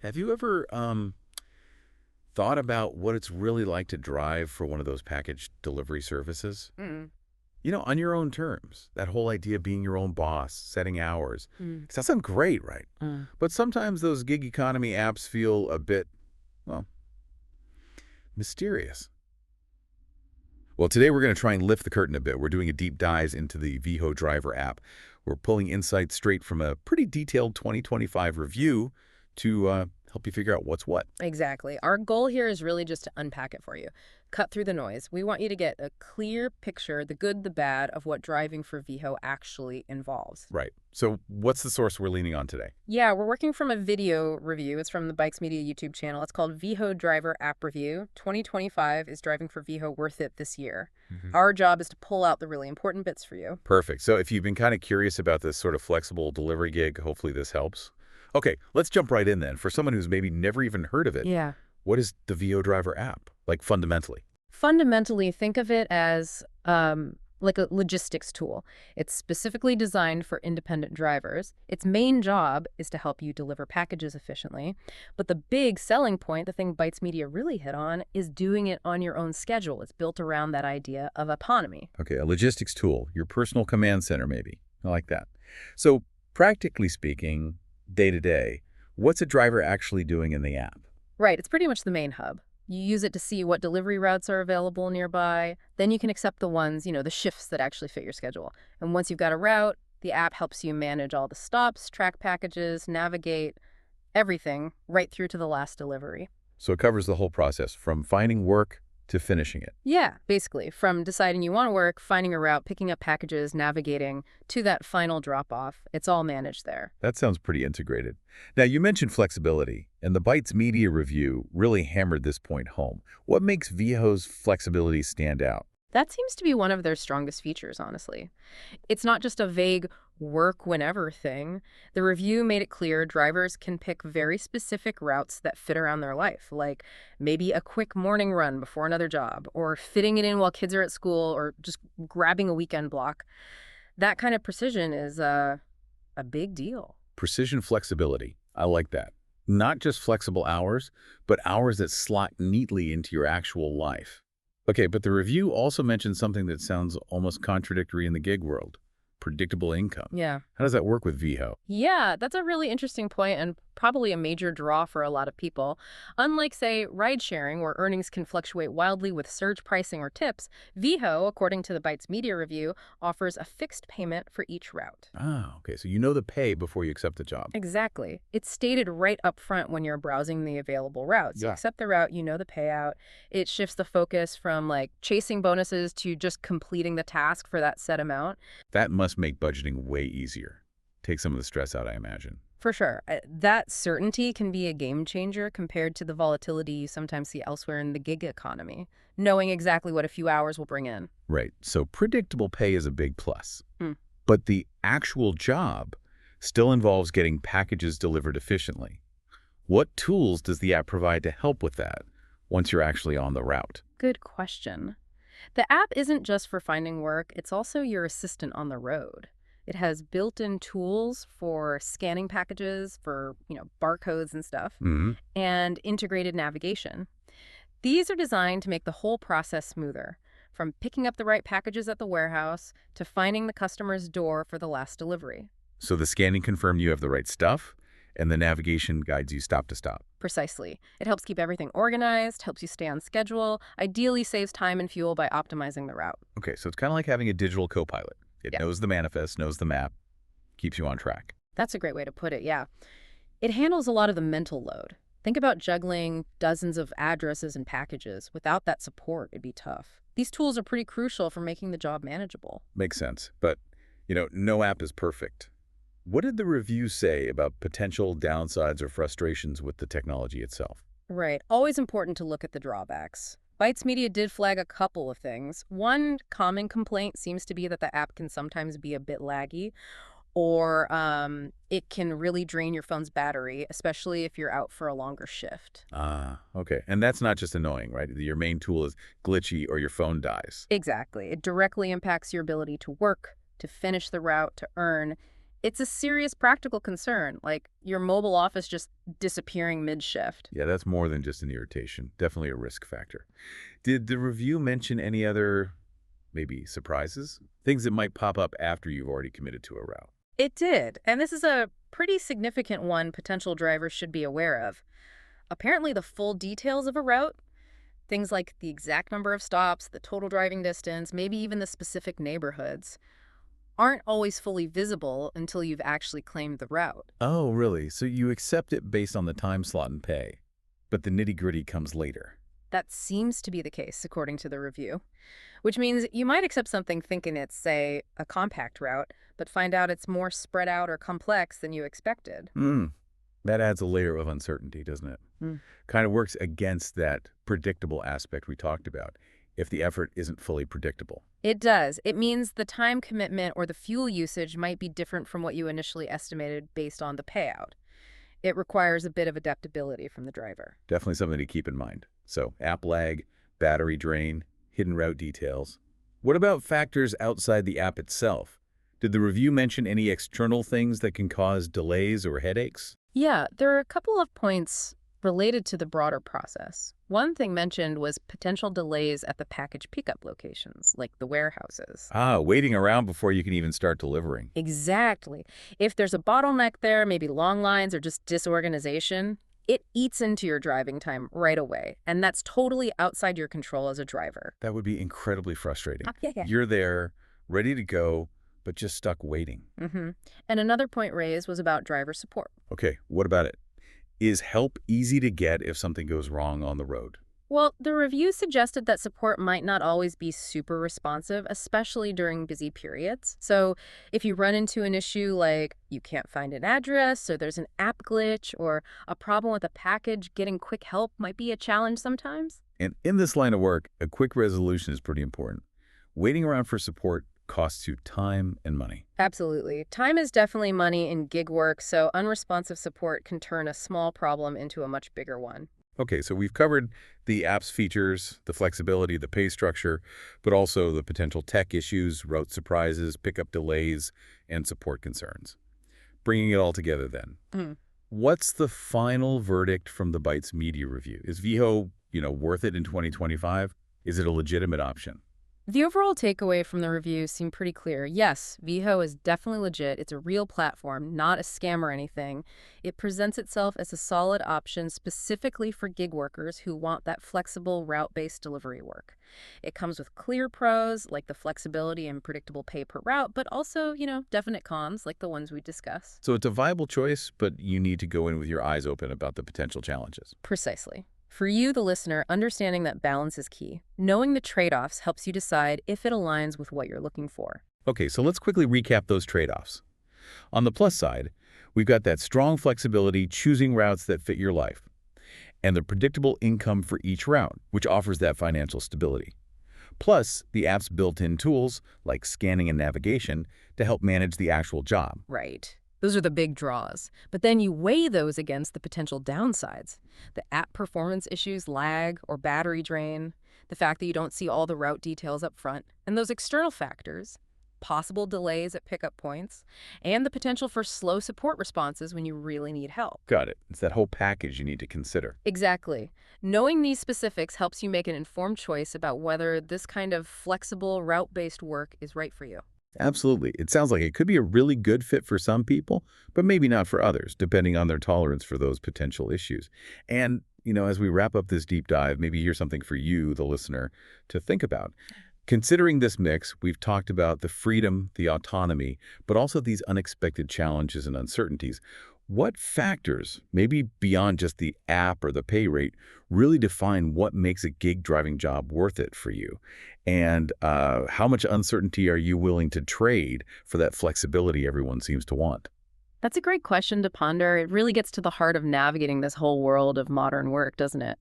Have you ever thought about what it's really like to drive for one of those package delivery services? Mm. On your own terms. That whole idea of being your own boss, setting hours. Mm. Sounds great, right? Mm. But sometimes those gig economy apps feel a bit, well, mysterious. Well, today we're going to try and lift the curtain a bit. We're doing a deep dive into the Veho driver app. We're pulling insights straight from a pretty detailed 2025 review to help you figure out what's what. Exactly. Our goal here is really just to unpack it for you. Cut through the noise. We want you to get a clear picture, the good, the bad, of what driving for Veho actually involves. Right. So what's the source we're leaning on today? Yeah, we're working from a video review. It's from the Bikes Media YouTube channel. It's called Veho Driver App Review. 2025 is driving for Veho worth it this year. Our job is to pull out the really important bits for you. Perfect. So if you've been kind of curious about this sort of flexible delivery gig, hopefully this helps. Okay, let's jump right in then. For someone who's maybe never even heard of it, Yeah. what is the VO Driver app, like fundamentally? Fundamentally, think of it as like a logistics tool. It's specifically designed for independent drivers. Its main job is to help you deliver packages efficiently. But the big selling point, the thing Bytes Media really hit on, is doing it on your own schedule. It's built around that idea of autonomy. Okay, a logistics tool, your personal command center maybe. I like that. So practically speaking, day to day, what's a driver actually doing in the app? Right, it's pretty much the main hub. You use it to see what delivery routes are available nearby. Then you can accept the ones, the shifts that actually fit your schedule. And once you've got a route, the app helps you manage all the stops, track packages, navigate everything right through to the last delivery. So it covers the whole process, from finding work to finishing it. Yeah, basically, from deciding you want to work, finding a route, picking up packages, navigating, to that final drop-off. It's all managed there. That sounds pretty integrated. Now, you mentioned flexibility, and the Bytes Media review really hammered this point home. What makes Veho's flexibility stand out? That seems to be one of their strongest features, honestly. It's not just a vague work whenever thing. The review made it clear drivers can pick very specific routes that fit around their life, like maybe a quick morning run before another job, or fitting it in while kids are at school, or just grabbing a weekend block. That kind of precision is a big deal. Precision flexibility. I like that. Not just flexible hours, but hours that slot neatly into your actual life. Okay, but the review also mentioned something that sounds almost contradictory in the gig world. Predictable income. Yeah. How does that work with Veho? Yeah, that's a really interesting point and probably a major draw for a lot of people. Unlike, say, ride sharing, where earnings can fluctuate wildly with surge pricing or tips, Veho, according to the Bytes Media review, offers a fixed payment for each route. Ah, okay, so you know the pay before you accept the job. Exactly. It's stated right up front when you're browsing the available routes. You Yeah. accept the route, you know the payout. It shifts the focus from chasing bonuses to just completing the task for that set amount. That must make budgeting way easier. Take some of the stress out, I imagine. For sure. That certainty can be a game changer compared to the volatility you sometimes see elsewhere in the gig economy, knowing exactly what a few hours will bring in. Right, so predictable pay is a big plus. Hmm. But the actual job still involves getting packages delivered efficiently. What tools does the app provide to help with that once you're actually on the route? Good question. The app isn't just for finding work, it's also your assistant on the road. It has built-in tools for scanning packages, for, barcodes and stuff, and integrated navigation. These are designed to make the whole process smoother, from picking up the right packages at the warehouse to finding the customer's door for the last delivery. So the scanning confirms you have the right stuff, and the navigation guides you stop to stop. Precisely. It helps keep everything organized, helps you stay on schedule, ideally saves time and fuel by optimizing the route. Okay, so it's kind of like having a digital co-pilot. It Yeah. knows the manifest, knows the map, keeps you on track. That's a great way to put it, yeah. It handles a lot of the mental load. Think about juggling dozens of addresses and packages. Without that support, it'd be tough. These tools are pretty crucial for making the job manageable. Makes sense. But, no app is perfect. What did the review say about potential downsides or frustrations with the technology itself? Right. Always important to look at the drawbacks. Bytes Media did flag a couple of things. One common complaint seems to be that the app can sometimes be a bit laggy, or it can really drain your phone's battery, especially if you're out for a longer shift. Ah, okay. And that's not just annoying, right? Your main tool is glitchy or your phone dies. Exactly. It directly impacts your ability to work, to finish the route, to earn. It's a serious practical concern, like your mobile office just disappearing mid-shift. Yeah, that's more than just an irritation. Definitely a risk factor. Did the review mention any other, maybe surprises? Things that might pop up after you've already committed to a route? It did, and this is a pretty significant one potential drivers should be aware of. Apparently, the full details of a route, things like the exact number of stops, the total driving distance, maybe even the specific neighborhoods, aren't always fully visible until you've actually claimed the route. Oh, really? So you accept it based on the time slot and pay, but the nitty-gritty comes later. That seems to be the case, according to the review, which means you might accept something thinking it's, say, a compact route, but find out it's more spread out or complex than you expected. Hmm. That adds a layer of uncertainty, doesn't it? Hmm. Kind of works against that predictable aspect we talked about, if the effort isn't fully predictable. It does. It means the time commitment or the fuel usage might be different from what you initially estimated based on the payout. It requires a bit of adaptability from the driver. Definitely something to keep in mind. So, app lag, battery drain, hidden route details. What about factors outside the app itself? Did the review mention any external things that can cause delays or headaches? Yeah, there are a couple of points related to the broader process. One thing mentioned was potential delays at the package pickup locations, like the warehouses. Ah, waiting around before you can even start delivering. Exactly. If there's a bottleneck there, maybe long lines or just disorganization, it eats into your driving time right away. And that's totally outside your control as a driver. That would be incredibly frustrating. Yeah. You're there, ready to go, but just stuck waiting. Mm-hmm. And another point raised was about driver support. Okay, what about it? Is help easy to get if something goes wrong on the road? Well, the review suggested that support might not always be super responsive, especially during busy periods. So if you run into an issue like you can't find an address, or there's an app glitch, or a problem with a package, getting quick help might be a challenge sometimes. And in this line of work, a quick resolution is pretty important. Waiting around for support costs you time and money. Absolutely. Time is definitely money in gig work, so unresponsive support can turn a small problem into a much bigger one. Okay, so we've covered the app's features, the flexibility, the pay structure, but also the potential tech issues, route surprises, pickup delays, and support concerns. Bringing it all together then, Mm. what's the final verdict from the Bytes media review? Is Veho, worth it in 2025? Is it a legitimate option? The overall takeaway from the review seemed pretty clear. Yes, Veho is definitely legit. It's a real platform, not a scam or anything. It presents itself as a solid option specifically for gig workers who want that flexible route-based delivery work. It comes with clear pros, like the flexibility and predictable pay per route, but also, definite cons, like the ones we discussed. So it's a viable choice, but you need to go in with your eyes open about the potential challenges. Precisely. For you, the listener, understanding that balance is key. Knowing the trade-offs helps you decide if it aligns with what you're looking for. Okay, so let's quickly recap those trade-offs. On the plus side, we've got that strong flexibility, choosing routes that fit your life, and the predictable income for each route, which offers that financial stability. Plus, the app's built-in tools, like scanning and navigation, to help manage the actual job. Right. Those are the big draws. But then you weigh those against the potential downsides. The app performance issues, lag or battery drain, the fact that you don't see all the route details up front, and those external factors, possible delays at pickup points, and the potential for slow support responses when you really need help. Got it. It's that whole package you need to consider. Exactly. Knowing these specifics helps you make an informed choice about whether this kind of flexible, route-based work is right for you. Absolutely. It sounds like it could be a really good fit for some people, but maybe not for others, depending on their tolerance for those potential issues. And, as we wrap up this deep dive, maybe here's something for you, the listener, to think about. Considering this mix, we've talked about the freedom, the autonomy, but also these unexpected challenges and uncertainties. What factors, maybe beyond just the app or the pay rate, really define what makes a gig driving job worth it for you? And how much uncertainty are you willing to trade for that flexibility everyone seems to want? That's a great question to ponder. It really gets to the heart of navigating this whole world of modern work, doesn't it?